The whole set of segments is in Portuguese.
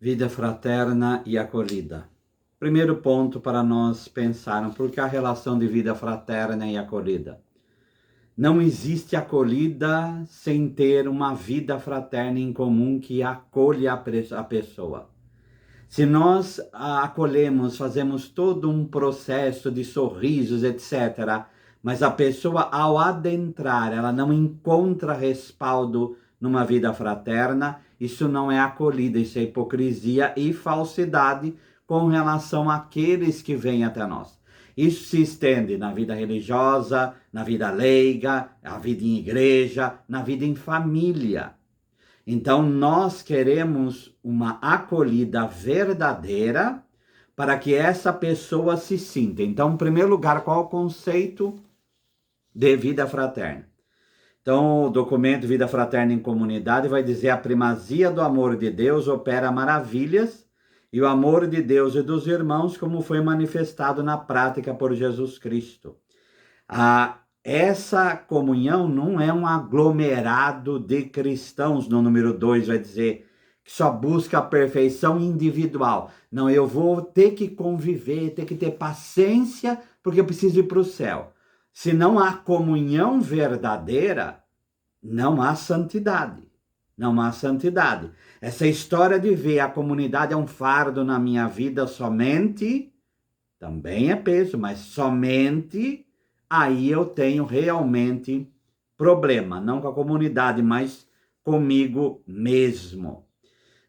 Vida fraterna e acolhida. Primeiro ponto para nós pensarmos, por que a relação de vida fraterna e acolhida? Não existe acolhida sem ter uma vida fraterna em comum que acolha a pessoa. Se nós a acolhemos, fazemos todo um processo de sorrisos, etc., mas a pessoa, ao adentrar, ela não encontra respaldo numa vida fraterna, isso não é acolhida, isso é hipocrisia e falsidade com relação àqueles que vêm até nós. Isso se estende na vida religiosa, na vida leiga, na vida em igreja, na vida em família. Então, nós queremos uma acolhida verdadeira para que essa pessoa se sinta. Então, em primeiro lugar, qual é o conceito de vida fraterna? Então, o documento Vida Fraterna em Comunidade vai dizer: a primazia do amor de Deus opera maravilhas e o amor de Deus e dos irmãos, como foi manifestado na prática por Jesus Cristo. Essa comunhão não é um aglomerado de cristãos, no número 2 vai dizer, que só busca a perfeição individual. Não, eu vou ter que conviver, ter que ter paciência, porque eu preciso ir para o céu. Se não há comunhão verdadeira, não há santidade. Não há santidade. Essa história de ver a comunidade é um fardo na minha vida somente, também é peso, mas somente, aí eu tenho realmente problema. Não com a comunidade, mas comigo mesmo.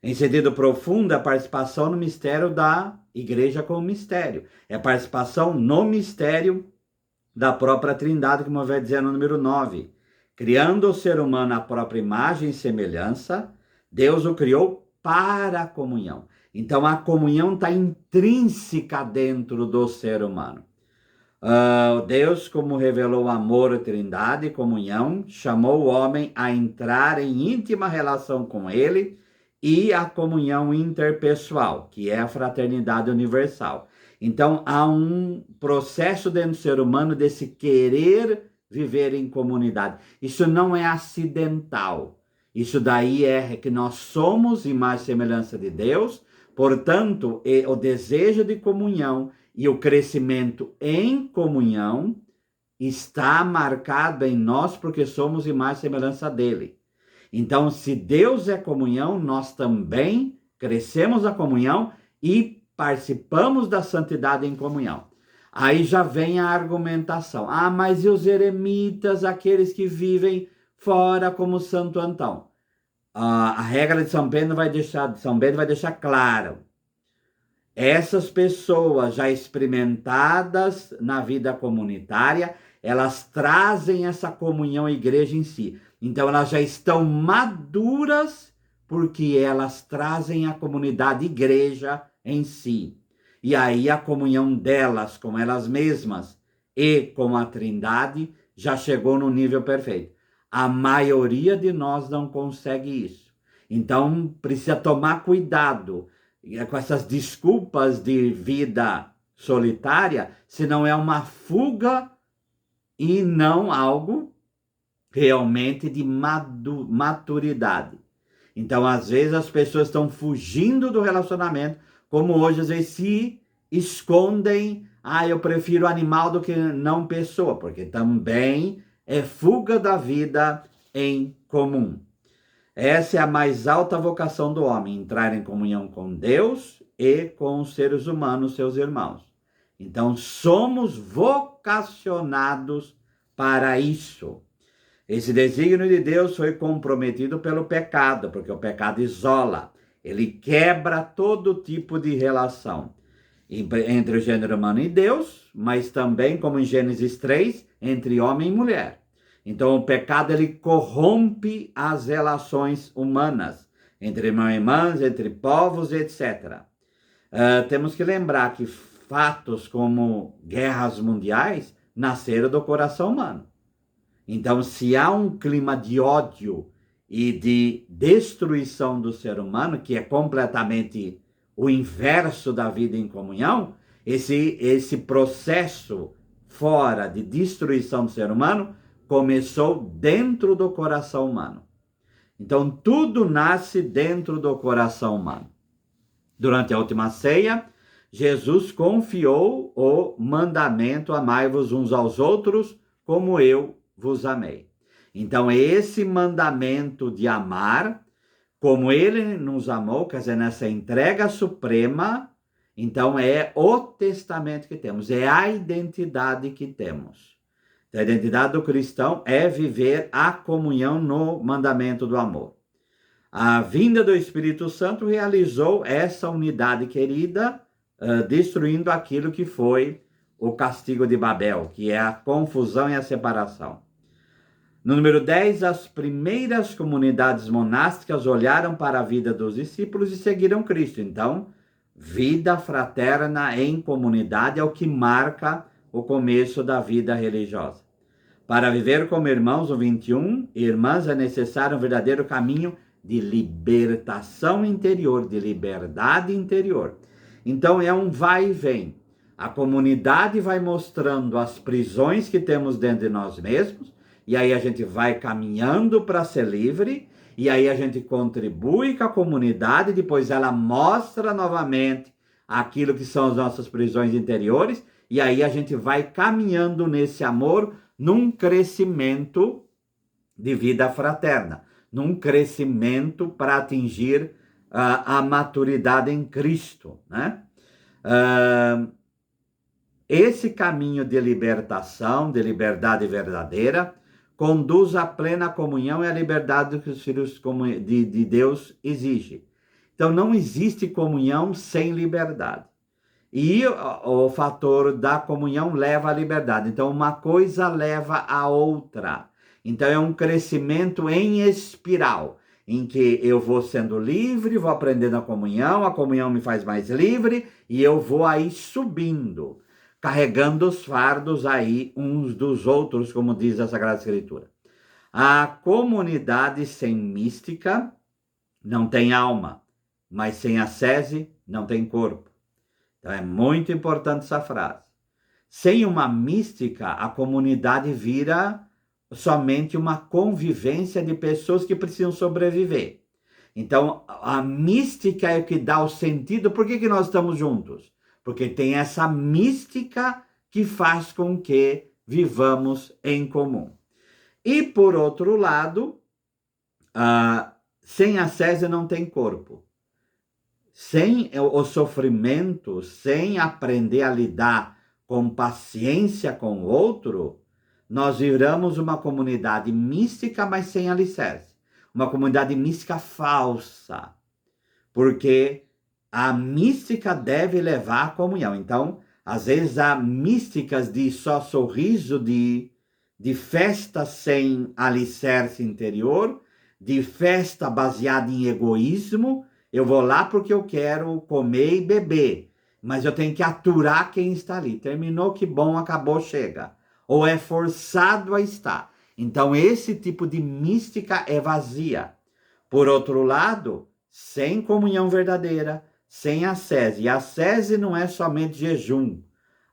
Em sentido profundo, a participação no mistério da igreja como mistério. É a participação no mistério da própria Trindade, como vai dizer no número 9. Criando o ser humano à própria imagem e semelhança, Deus o criou para a comunhão. Então, a comunhão está intrínseca dentro do ser humano. Deus, como revelou amor, trindade e comunhão, chamou o homem a entrar em íntima relação com ele e a comunhão interpessoal, que é a fraternidade universal. Então, há um processo dentro do ser humano desse querer viver em comunidade. Isso não é acidental. Isso daí é que nós somos imagem e semelhança de Deus, portanto, o desejo de comunhão e o crescimento em comunhão está marcado em nós porque somos imagem e semelhança dele. Então, se Deus é comunhão, nós também crescemos a comunhão e participamos da santidade em comunhão. Aí já vem a argumentação. Mas e os eremitas, aqueles que vivem fora como Santo Antão? A regra de São Bento vai deixar claro. Essas pessoas já experimentadas na vida comunitária, elas trazem essa comunhão à igreja em si. Então, elas já estão maduras porque elas trazem a comunidade igreja em si. E aí a comunhão delas com elas mesmas e com a Trindade já chegou no nível perfeito. A maioria de nós não consegue isso. Então, precisa tomar cuidado com essas desculpas de vida solitária, se não é uma fuga e não algo realmente de maturidade. Então, às vezes, as pessoas estão fugindo do relacionamento, como hoje, às vezes, se escondem. Eu prefiro animal do que não pessoa, porque também é fuga da vida em comum. Essa é a mais alta vocação do homem, entrar em comunhão com Deus e com os seres humanos, seus irmãos. Então, somos vocacionados para isso. Esse desígnio de Deus foi comprometido pelo pecado, porque o pecado isola. Ele quebra todo tipo de relação entre o gênero humano e Deus, mas também, como em Gênesis 3, entre homem e mulher. Então, o pecado, ele corrompe as relações humanas, entre irmãos e irmãs, entre povos, etc. Temos que lembrar que fatos como guerras mundiais nasceram do coração humano. Então, se há um clima de ódio e de destruição do ser humano, que é completamente o inverso da vida em comunhão, esse processo fora de destruição do ser humano começou dentro do coração humano. Então, tudo nasce dentro do coração humano. Durante a última ceia, Jesus confiou o mandamento: amai-vos uns aos outros como eu vos amei. Então, esse mandamento de amar, como ele nos amou, quer dizer, nessa entrega suprema, então é o testamento que temos, é a identidade que temos. A identidade do cristão é viver a comunhão no mandamento do amor. A vinda do Espírito Santo realizou essa unidade querida, destruindo aquilo que foi o castigo de Babel, que é a confusão e a separação. No número 10, as primeiras comunidades monásticas olharam para a vida dos discípulos e seguiram Cristo. Então, vida fraterna em comunidade é o que marca o começo da vida religiosa. Para viver como irmãos, o 21, irmãs, é necessário um verdadeiro caminho de libertação interior, de liberdade interior. Então, é um vai e vem. A comunidade vai mostrando as prisões que temos dentro de nós mesmos, e aí a gente vai caminhando para ser livre, e aí a gente contribui com a comunidade, depois ela mostra novamente aquilo que são as nossas prisões interiores, e aí a gente vai caminhando nesse amor, num crescimento de vida fraterna, num crescimento para atingir a maturidade em Cristo, né? Esse caminho de libertação, de liberdade verdadeira, conduz à plena comunhão e à liberdade que os filhos de Deus exigem. Então, não existe comunhão sem liberdade. E o fator da comunhão leva à liberdade. Então, uma coisa leva à outra. Então, é um crescimento em espiral, em que eu vou sendo livre, vou aprendendo a comunhão me faz mais livre, e eu vou aí subindo, carregando os fardos aí uns dos outros, como diz a Sagrada Escritura. A comunidade sem mística não tem alma, mas sem ascese não tem corpo. Então é muito importante essa frase. Sem uma mística, a comunidade vira somente uma convivência de pessoas que precisam sobreviver. Então, a mística é o que dá o sentido. Por que nós estamos juntos? Porque tem essa mística que faz com que vivamos em comum. E, por outro lado, sem ascese não tem corpo. Sem o sofrimento, sem aprender a lidar com paciência com o outro, nós viramos uma comunidade mística, mas sem alicerce. Uma comunidade mística falsa. Porque a mística deve levar à comunhão. Então, às vezes há místicas de só sorriso, de festa sem alicerce interior, de festa baseada em egoísmo. Eu vou lá porque eu quero comer e beber, mas eu tenho que aturar quem está ali. Terminou, que bom, acabou, chega. Ou é forçado a estar. Então, esse tipo de mística é vazia. Por outro lado, sem comunhão verdadeira, sem ascese. E ascese não é somente jejum.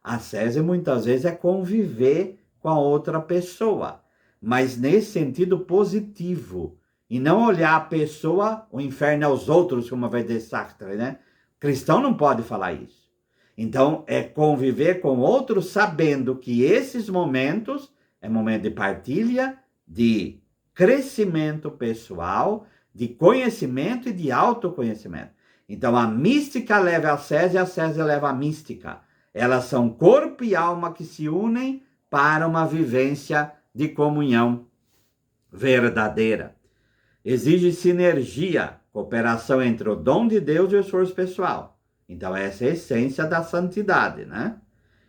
Ascese muitas vezes é conviver com a outra pessoa, mas nesse sentido positivo. E não olhar a pessoa, o inferno aos outros, como vai dizer Sartre, né? Cristão não pode falar isso. Então, é conviver com outros sabendo que esses momentos é momento de partilha, de crescimento pessoal, de conhecimento e de autoconhecimento. Então, a mística leva a ascese e a ascese leva a mística. Elas são corpo e alma que se unem para uma vivência de comunhão verdadeira. Exige sinergia, cooperação entre o dom de Deus e o esforço pessoal. Então, essa é a essência da santidade, né?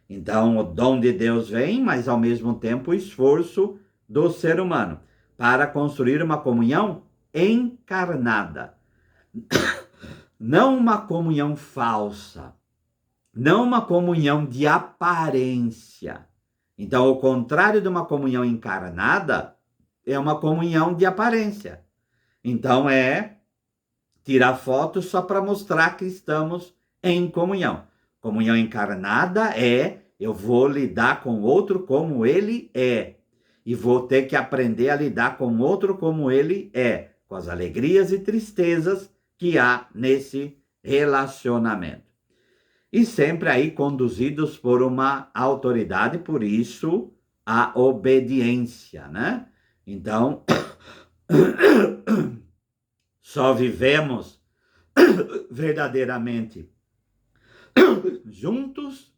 Então, o dom de Deus vem, mas ao mesmo tempo o esforço do ser humano para construir uma comunhão encarnada. Não uma comunhão falsa, não uma comunhão de aparência. Então, o contrário de uma comunhão encarnada é uma comunhão de aparência. Então, é tirar fotos só para mostrar que estamos em comunhão. Comunhão encarnada é eu vou lidar com o outro como ele é. E vou ter que aprender a lidar com o outro como ele é. Com as alegrias e tristezas que há nesse relacionamento. E sempre aí conduzidos por uma autoridade, por isso a obediência, né? Então, só vivemos verdadeiramente juntos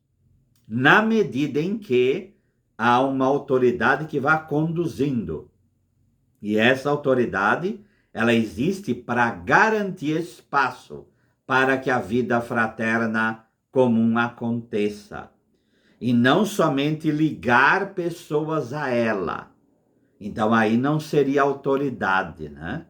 na medida em que há uma autoridade que vá conduzindo. E essa autoridade, ela existe para garantir espaço para que a vida fraterna comum aconteça. E não somente ligar pessoas a ela. Então aí não seria autoridade, né?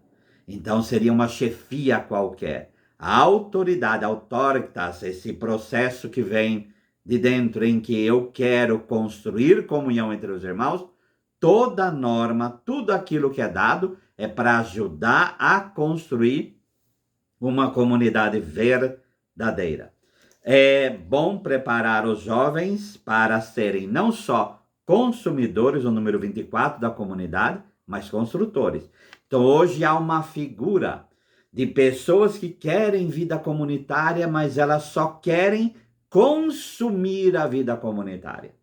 Então seria uma chefia qualquer. A autoridade, autoritas, esse processo que vem de dentro em que eu quero construir comunhão entre os irmãos, toda norma, tudo aquilo que é dado é para ajudar a construir uma comunidade verdadeira. É bom preparar os jovens para serem não só consumidores, o número 24 da comunidade, mas construtores. Então, hoje há uma figura de pessoas que querem vida comunitária, mas elas só querem consumir a vida comunitária.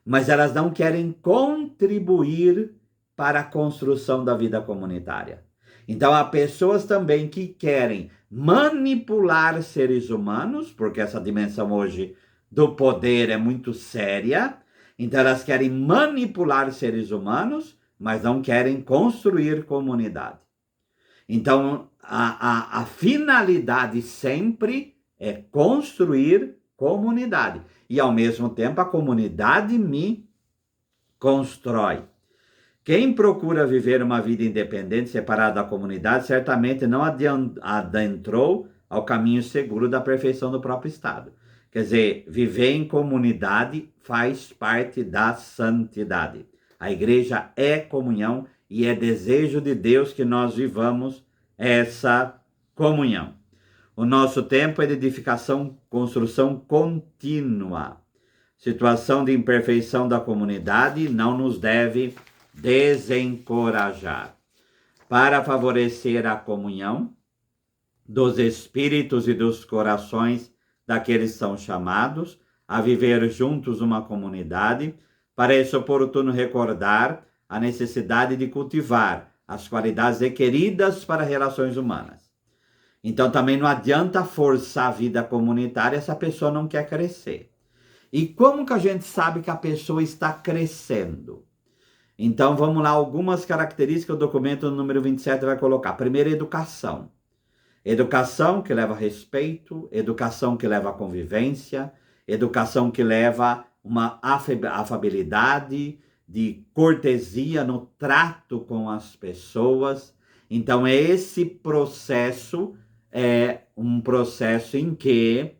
Mas elas não querem contribuir para a construção da vida comunitária. Então, há pessoas também que querem manipular seres humanos, porque essa dimensão hoje do poder é muito séria. Então, elas querem manipular seres humanos, mas não querem construir comunidade. Então, a finalidade sempre é construir comunidade. E, ao mesmo tempo, a comunidade me constrói. Quem procura viver uma vida independente, separada da comunidade, certamente não adentrou ao caminho seguro da perfeição do próprio Estado. Quer dizer, viver em comunidade faz parte da santidade. A igreja é comunhão e é desejo de Deus que nós vivamos essa comunhão. O nosso tempo é de edificação, construção contínua. Situação de imperfeição da comunidade não nos deve desencorajar. Para favorecer a comunhão dos espíritos e dos corações daqueles que são chamados a viver juntos uma comunidade, parece oportuno recordar a necessidade de cultivar as qualidades requeridas para relações humanas. Então também não adianta forçar a vida comunitária se a pessoa não quer crescer. E como que a gente sabe que a pessoa está crescendo? Então vamos lá, algumas características que o documento número 27 vai colocar. Primeiro, educação. Educação que leva a respeito, educação que leva a convivência, educação que leva uma afabilidade, de cortesia no trato com as pessoas. Então esse processo é um processo em que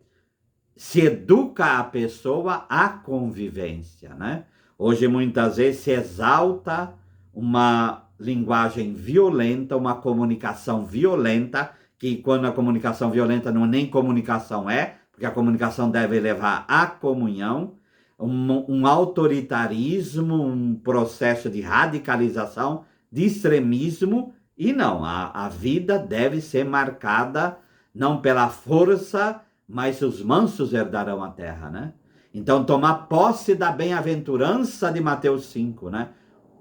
se educa a pessoa à convivência, né? Hoje muitas vezes se exalta uma linguagem violenta, uma comunicação violenta, que quando a comunicação violenta não nem comunicação é, porque a comunicação deve levar à comunhão, um autoritarismo, um processo de radicalização, de extremismo, e não, a vida deve ser marcada não pela força, mas os mansos herdarão a terra, né? Então, tomar posse da bem-aventurança de Mateus 5, né?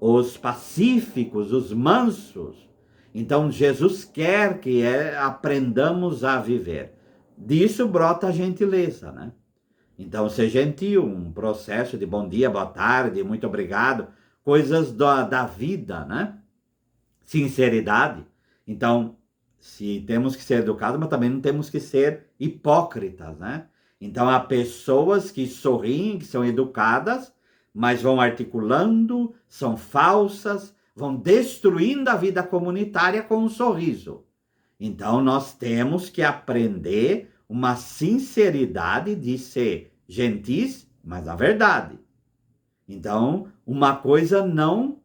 Os pacíficos, os mansos. Então, Jesus quer que aprendamos a viver. Disso brota a gentileza, né? Então, ser gentil, um processo de bom dia, boa tarde, muito obrigado, coisas da vida, né? Sinceridade. Então, se temos que ser educados, mas também não temos que ser hipócritas, né? Então, há pessoas que sorriem, que são educadas, mas vão articulando, são falsas, vão destruindo a vida comunitária com um sorriso. Então, nós temos que aprender uma sinceridade de ser gentis, mas a verdade. Então, uma coisa não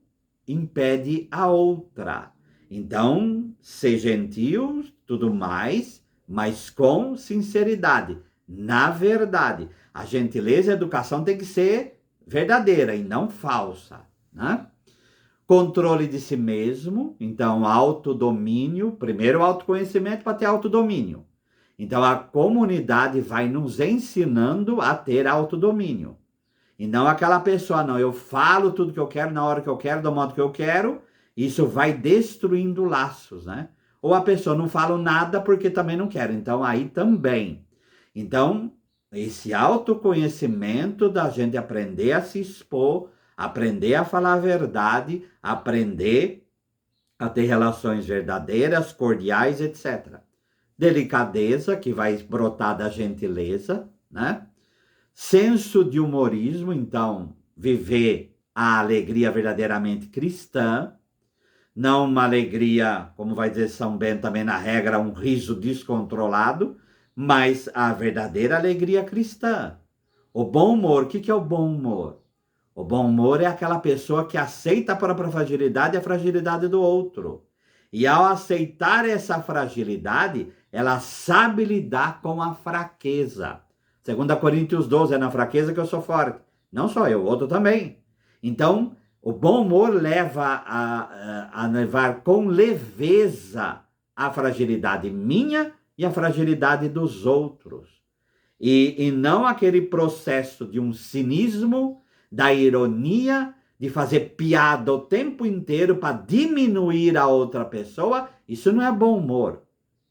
impede a outra. Então, ser gentil, tudo mais, mas com sinceridade. Na verdade, a gentileza e a educação tem que ser verdadeira e não falsa, né? Controle de si mesmo, então autodomínio, primeiro autoconhecimento para ter autodomínio. Então, a comunidade vai nos ensinando a ter autodomínio. E não aquela pessoa, não, eu falo tudo que eu quero, na hora que eu quero, do modo que eu quero, isso vai destruindo laços, né? Ou a pessoa não fala nada porque também não quer, então aí também. Então, esse autoconhecimento da gente aprender a se expor, aprender a falar a verdade, aprender a ter relações verdadeiras, cordiais, etc. Delicadeza, que vai brotar da gentileza, né? Senso de humorismo, então, viver a alegria verdadeiramente cristã, não uma alegria, como vai dizer São Bento também na regra, um riso descontrolado, mas a verdadeira alegria cristã. O bom humor, o que é o bom humor? O bom humor é aquela pessoa que aceita a própria fragilidade e a fragilidade do outro. E ao aceitar essa fragilidade, ela sabe lidar com a fraqueza. 2 Coríntios 12, é na fraqueza que eu sou forte. Não só eu, o outro também. Então, o bom humor leva a levar com leveza a fragilidade minha e a fragilidade dos outros. E não aquele processo de um cinismo, da ironia, de fazer piada o tempo inteiro para diminuir a outra pessoa. Isso não é bom humor.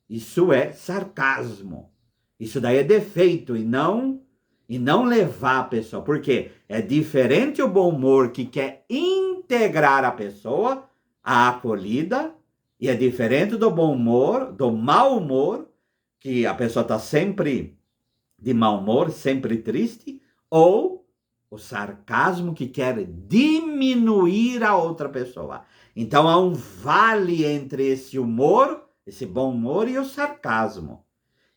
Isso é sarcasmo. Isso daí é defeito e não levar a pessoa. Porque é diferente o bom humor que quer integrar a pessoa à acolhida, e é diferente do bom humor, do mau humor, que a pessoa está sempre de mau humor, sempre triste, ou o sarcasmo que quer diminuir a outra pessoa. Então há um vale entre esse humor, esse bom humor e o sarcasmo.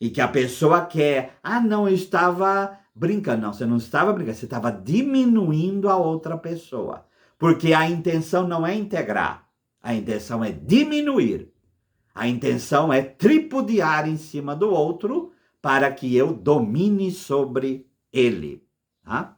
E que a pessoa quer, não, eu estava brincando. Não, você não estava brincando, você estava diminuindo a outra pessoa. Porque a intenção não é integrar, a intenção é diminuir. A intenção é tripudiar em cima do outro para que eu domine sobre ele. Tá?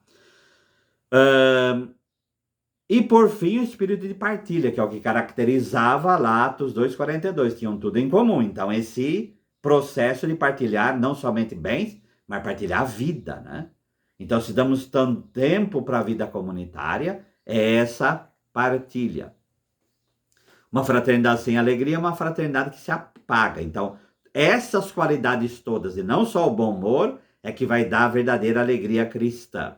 E por fim, o espírito de partilha, que é o que caracterizava lá Atos 2,42. Tinham tudo em comum. Então, esse processo de partilhar não somente bens, mas partilhar a vida, né? Então, se damos tanto tempo para a vida comunitária, é essa partilha. Uma fraternidade sem alegria é uma fraternidade que se apaga. Então, essas qualidades todas, e não só o bom humor, é que vai dar a verdadeira alegria cristã.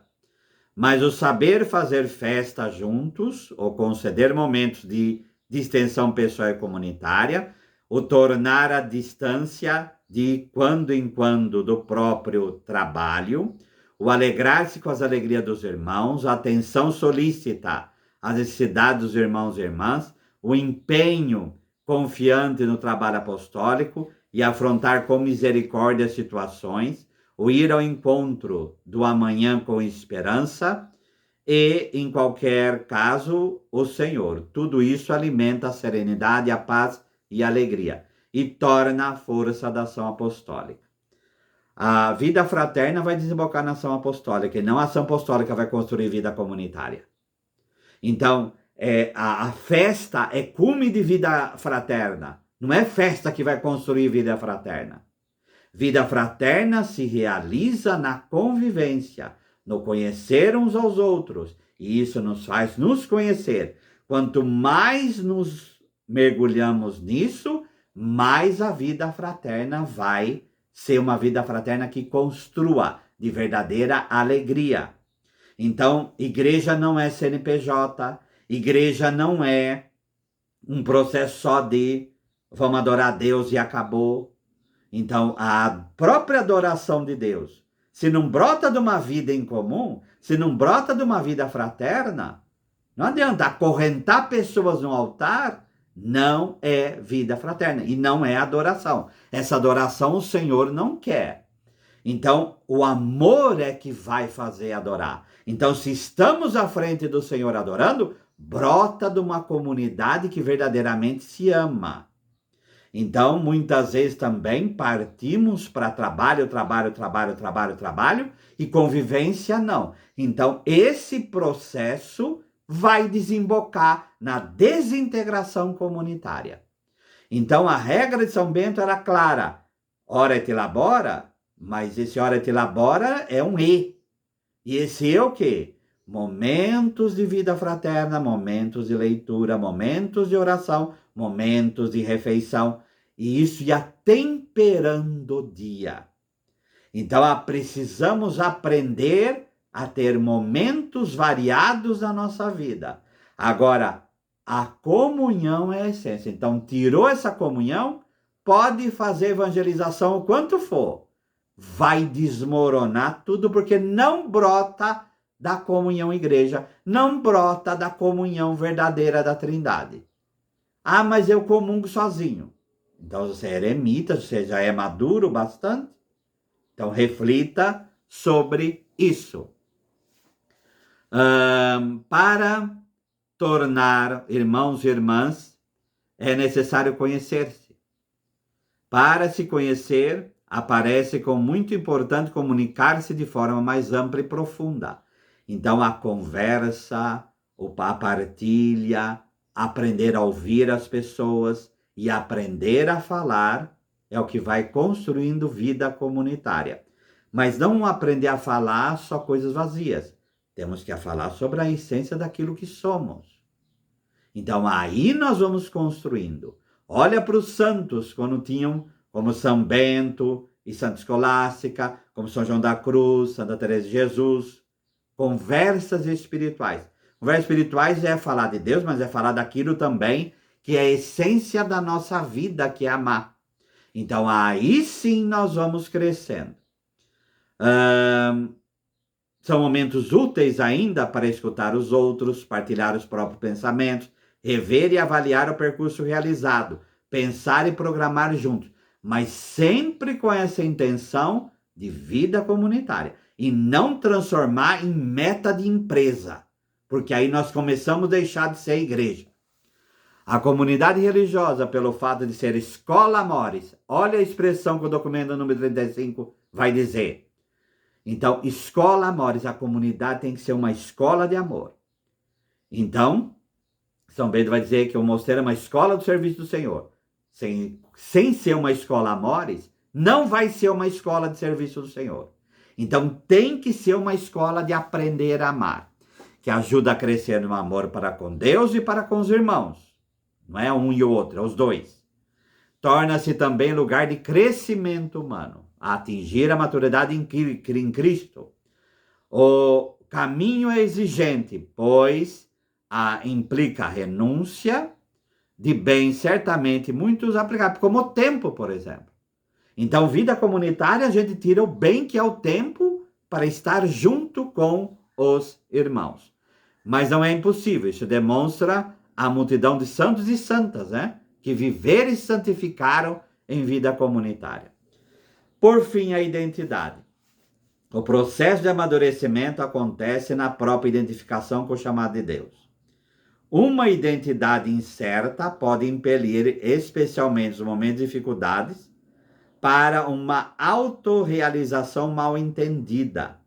Mas o saber fazer festa juntos, ou conceder momentos de distensão pessoal e comunitária, o tornar a distância de quando em quando do próprio trabalho, o alegrar-se com as alegrias dos irmãos, a atenção solícita às necessidades dos irmãos e irmãs, o empenho confiante no trabalho apostólico e afrontar com misericórdia as situações, o ir ao encontro do amanhã com esperança e, em qualquer caso, o Senhor. Tudo isso alimenta a serenidade, a paz e a alegria e torna a força da ação apostólica. A vida fraterna vai desembocar na ação apostólica e não a ação apostólica vai construir vida comunitária. Então, a festa é cume de vida fraterna. Não é festa que vai construir vida fraterna. Vida fraterna se realiza na convivência, no conhecer uns aos outros. E isso nos faz nos conhecer. Quanto mais nos mergulhamos nisso, mais a vida fraterna vai ser uma vida fraterna que construa de verdadeira alegria. Então, igreja não é CNPJ, igreja não é um processo só de vamos adorar a Deus e acabou. Então, a própria adoração de Deus, se não brota de uma vida em comum, se não brota de uma vida fraterna, não adianta acorrentar pessoas no altar, não é vida fraterna e não é adoração. Essa adoração o Senhor não quer. Então, o amor é que vai fazer adorar. Então, se estamos à frente do Senhor adorando, brota de uma comunidade que verdadeiramente se ama. Então, muitas vezes também partimos para trabalho, e convivência não. Então, esse processo vai desembocar na desintegração comunitária. Então, a regra de São Bento era clara. ora et labora, mas esse ora et labora é um E. E esse é o quê? Momentos de vida fraterna, momentos de leitura, momentos de oração, momentos de refeição. E isso ia temperando o dia. Então, precisamos aprender a ter momentos variados na nossa vida. Agora, a comunhão é a essência. Então, tirou essa comunhão, pode fazer evangelização o quanto for. Vai desmoronar tudo, porque não brota da comunhão igreja, não brota da comunhão verdadeira da Trindade. Ah, mas eu comungo sozinho. Então, você é eremita, você já é maduro bastante. Então, reflita sobre isso. Para tornar irmãos e irmãs, é necessário conhecer-se. Para se conhecer, aparece como muito importante comunicar-se de forma mais ampla e profunda. Então, a conversa, a partilha, aprender a ouvir as pessoas e aprender a falar é o que vai construindo vida comunitária. Mas não aprender a falar só coisas vazias. Temos que falar sobre a essência daquilo que somos. Então, aí nós vamos construindo. Olha para os santos, quando tinham, como São Bento e Santa Escolástica, como São João da Cruz, Santa Teresa de Jesus. Conversas espirituais. Conversas espirituais é falar de Deus, mas é falar daquilo também que é a essência da nossa vida, que é amar. Então, aí sim nós vamos crescendo. São momentos úteis ainda para escutar os outros, partilhar os próprios pensamentos, rever e avaliar o percurso realizado, pensar e programar juntos, mas sempre com essa intenção de vida comunitária e não transformar em meta de empresa, porque aí nós começamos a deixar de ser igreja. A comunidade religiosa, pelo fato de ser escola amoris, olha a expressão que o documento número 35 vai dizer. Então, escola amoris, a comunidade tem que ser uma escola de amor. Então, São Bento vai dizer que o mosteiro é uma escola do serviço do Senhor. Sem ser uma escola amoris, não vai ser uma escola de serviço do Senhor. Então, tem que ser uma escola de aprender a amar, que ajuda a crescer no amor para com Deus e para com os irmãos. Não é um e o outro, é os dois. Torna-se também lugar de crescimento humano, a atingir a maturidade em Cristo. O caminho é exigente, pois implica renúncia de bens certamente muitos aplicados, como o tempo, por exemplo. Então, vida comunitária, a gente tira o bem que é o tempo para estar junto com os irmãos. Mas não é impossível, isso demonstra a multidão de santos e santas, né? Que viveram e santificaram em vida comunitária. Por fim, a identidade. O processo de amadurecimento acontece na própria identificação com o chamado de Deus. Uma identidade incerta pode impelir, especialmente nos momentos de dificuldades, para uma autorrealização mal entendida,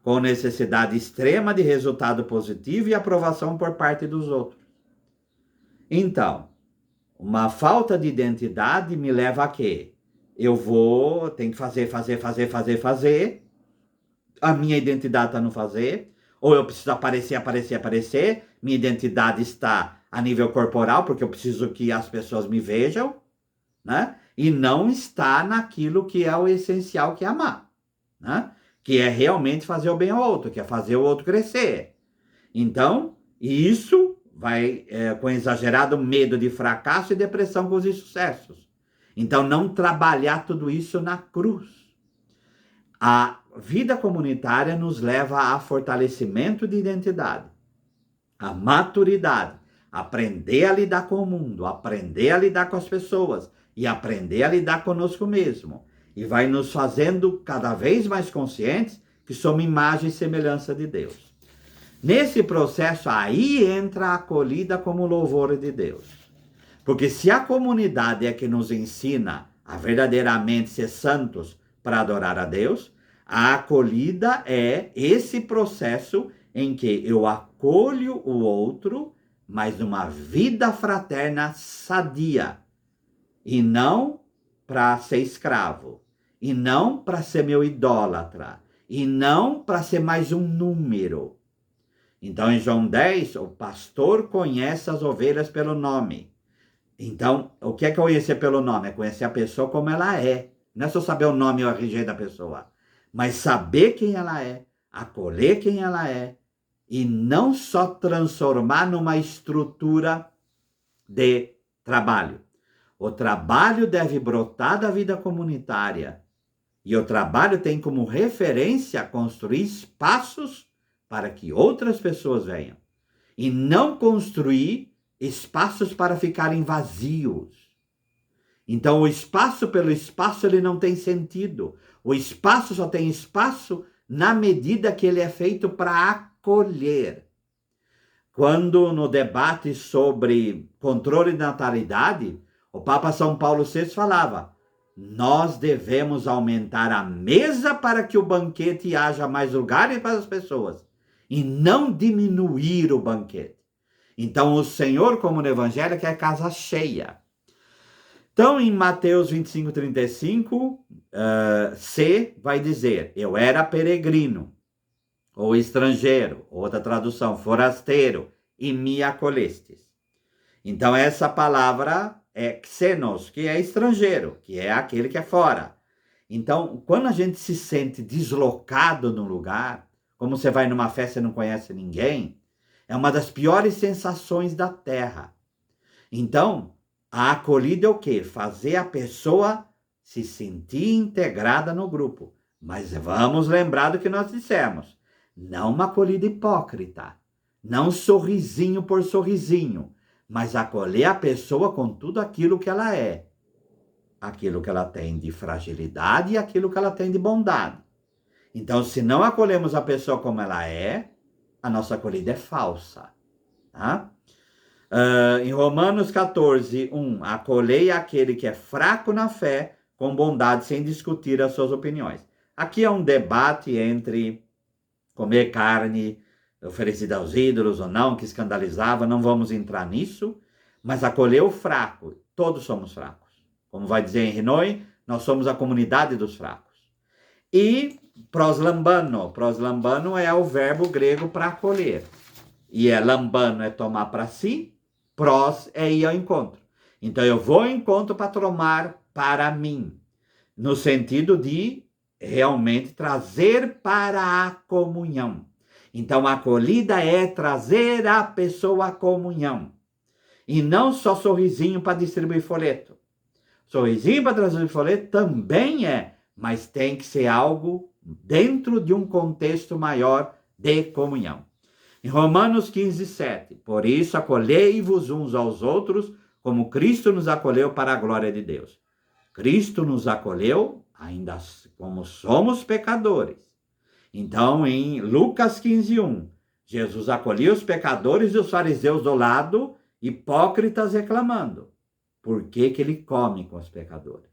com necessidade extrema de resultado positivo e aprovação por parte dos outros. Então, uma falta de identidade me leva a quê? Tenho que fazer. A minha identidade está no fazer. Ou eu preciso aparecer. Minha identidade está a nível corporal, porque eu preciso que as pessoas me vejam, né? E não está naquilo que é o essencial, que é amar, né? Que é realmente fazer o bem ao outro, que é fazer o outro crescer. Então, isso vai com exagerado medo de fracasso e depressão com os insucessos. Então, não trabalhar tudo isso na cruz. A vida comunitária nos leva a fortalecimento de identidade, a maturidade, aprender a lidar com o mundo, aprender a lidar com as pessoas e aprender a lidar conosco mesmo. E vai nos fazendo cada vez mais conscientes que somos imagem e semelhança de Deus. Nesse processo, aí entra a acolhida como louvor de Deus. Porque se a comunidade é que nos ensina a verdadeiramente ser santos para adorar a Deus, a acolhida é esse processo em que eu acolho o outro, mas numa vida fraterna sadia. E não para ser escravo, e não para ser meu idólatra, e não para ser mais um número. Então, em João 10, o pastor conhece as ovelhas pelo nome. Então, o que é conhecer pelo nome? É conhecer a pessoa como ela é. Não é só saber o nome ou a RG da pessoa, mas saber quem ela é, acolher quem ela é, e não só transformar numa estrutura de trabalho. O trabalho deve brotar da vida comunitária. E o trabalho tem como referência construir espaços para que outras pessoas venham. E não construir espaços para ficarem vazios. Então, o espaço pelo espaço, ele não tem sentido. O espaço só tem espaço na medida que ele é feito para acolher. Quando no debate sobre controle de natalidade, o Papa São Paulo VI falava: nós devemos aumentar a mesa para que o banquete haja mais lugares para as pessoas, e não diminuir o banquete. Então, o Senhor, como no Evangelho, quer casa cheia. Então, em Mateus 25, 35, C vai dizer: eu era peregrino, ou estrangeiro, outra tradução, forasteiro, e me acolhestes. Então, essa palavra é xenos, que é estrangeiro, que é aquele que é fora. Então, quando a gente se sente deslocado num lugar, como você vai numa festa e não conhece ninguém, é uma das piores sensações da terra. Então, a acolhida é o quê? Fazer a pessoa se sentir integrada no grupo. Mas vamos lembrar do que nós dissemos. Não uma acolhida hipócrita. Não sorrisinho por sorrisinho. Mas acolher a pessoa com tudo aquilo que ela é. Aquilo que ela tem de fragilidade e aquilo que ela tem de bondade. Então, se não acolhemos a pessoa como ela é, a nossa acolhida é falsa. Tá? Em Romanos 14, 1, acolhei aquele que é fraco na fé com bondade, sem discutir as suas opiniões. Aqui é um debate entre comer carne oferecida aos ídolos ou não, que escandalizava, não vamos entrar nisso, mas acolher o fraco, todos somos fracos. Como vai dizer em Renoi, nós somos a comunidade dos fracos. E proslambano é o verbo grego para acolher. E lambano é tomar para si, pros é ir ao encontro. Então eu vou ao encontro para tomar para mim, no sentido de realmente trazer para a comunhão. Então a acolhida é trazer a pessoa à comunhão. E não só sorrisinho para distribuir folheto. Sorrisinho para distribuir folheto também é, mas tem que ser algo dentro de um contexto maior de comunhão. Em Romanos 15, 7, por isso acolhei-vos uns aos outros, como Cristo nos acolheu para a glória de Deus. Cristo nos acolheu, ainda como somos pecadores. Então, em Lucas 15, 1, Jesus acolhia os pecadores e os fariseus do lado, hipócritas reclamando. Por que que ele come com os pecadores?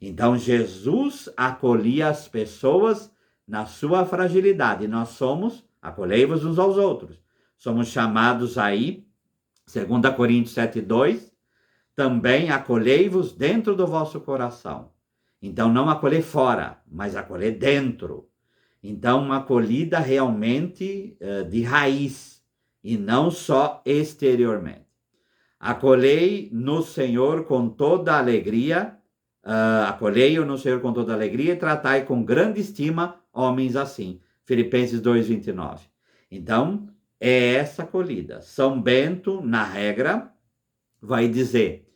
Então, Jesus acolhia as pessoas na sua fragilidade. Nós somos, acolhei-vos uns aos outros. Somos chamados aí, 2 Coríntios 7, 2, também acolhei-vos dentro do vosso coração. Então, não acolher fora, mas acolher dentro. Então, uma acolhida realmente de raiz, e não só exteriormente. Acolhei no Senhor com toda alegria, acolhei-o no Senhor com toda alegria e tratai com grande estima homens assim. Filipenses 2, 29. Então, é essa acolhida. São Bento, na regra, vai dizer,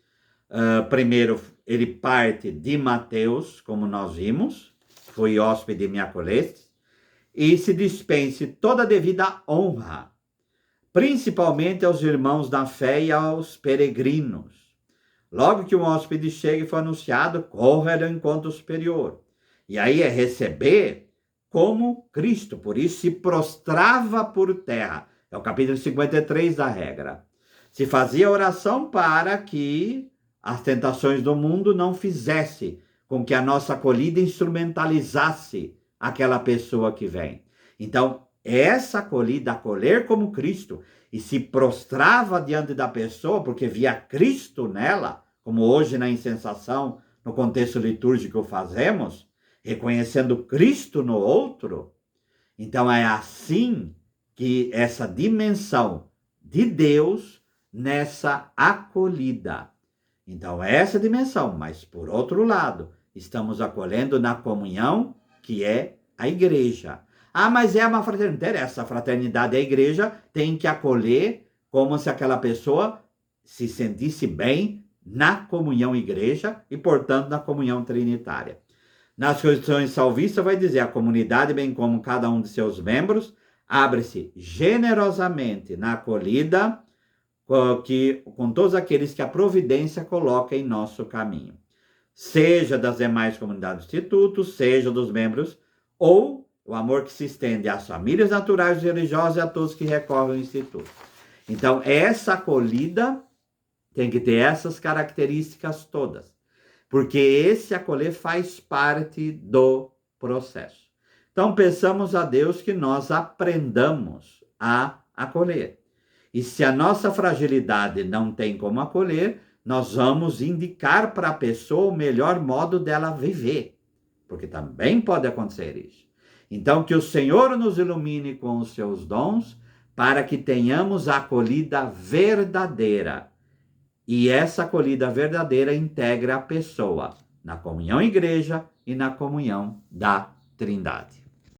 primeiro, ele parte de Mateus, como nós vimos, fui hóspede e me acolheste, e se dispense toda a devida honra, principalmente aos irmãos da fé e aos peregrinos. Logo que um hóspede chega e for anunciado, corre ao encontro superior. E aí é receber como Cristo, por isso se prostrava por terra. É o capítulo 53 da regra. Se fazia oração para que as tentações do mundo não fizesse com que a nossa acolhida instrumentalizasse aquela pessoa que vem. Então, essa acolhida, acolher como Cristo, e se prostrava diante da pessoa, porque via Cristo nela, como hoje na incensação no contexto litúrgico fazemos, reconhecendo Cristo no outro. Então é assim que essa dimensão de Deus nessa acolhida. Então essa dimensão, mas por outro lado, estamos acolhendo na comunhão que é a igreja. Ah, mas é uma fraternidade. Interessa, a fraternidade a igreja tem que acolher como se aquela pessoa se sentisse bem na comunhão igreja e, portanto, na comunhão trinitária. Nas Constituições salvistas vai dizer, a comunidade, bem como cada um de seus membros, abre-se generosamente na acolhida com todos aqueles que a providência coloca em nosso caminho. Seja das demais comunidades do Instituto, seja dos membros, ou o amor que se estende às famílias naturais e religiosas e a todos que recorrem ao Instituto. Então, essa acolhida tem que ter essas características todas, porque esse acolher faz parte do processo. Então, peçamos a Deus que nós aprendamos a acolher. E se a nossa fragilidade não tem como acolher, nós vamos indicar para a pessoa o melhor modo dela viver, porque também pode acontecer isso. Então, que o Senhor nos ilumine com os seus dons, para que tenhamos a acolhida verdadeira. E essa acolhida verdadeira integra a pessoa na comunhão igreja e na comunhão da Trindade.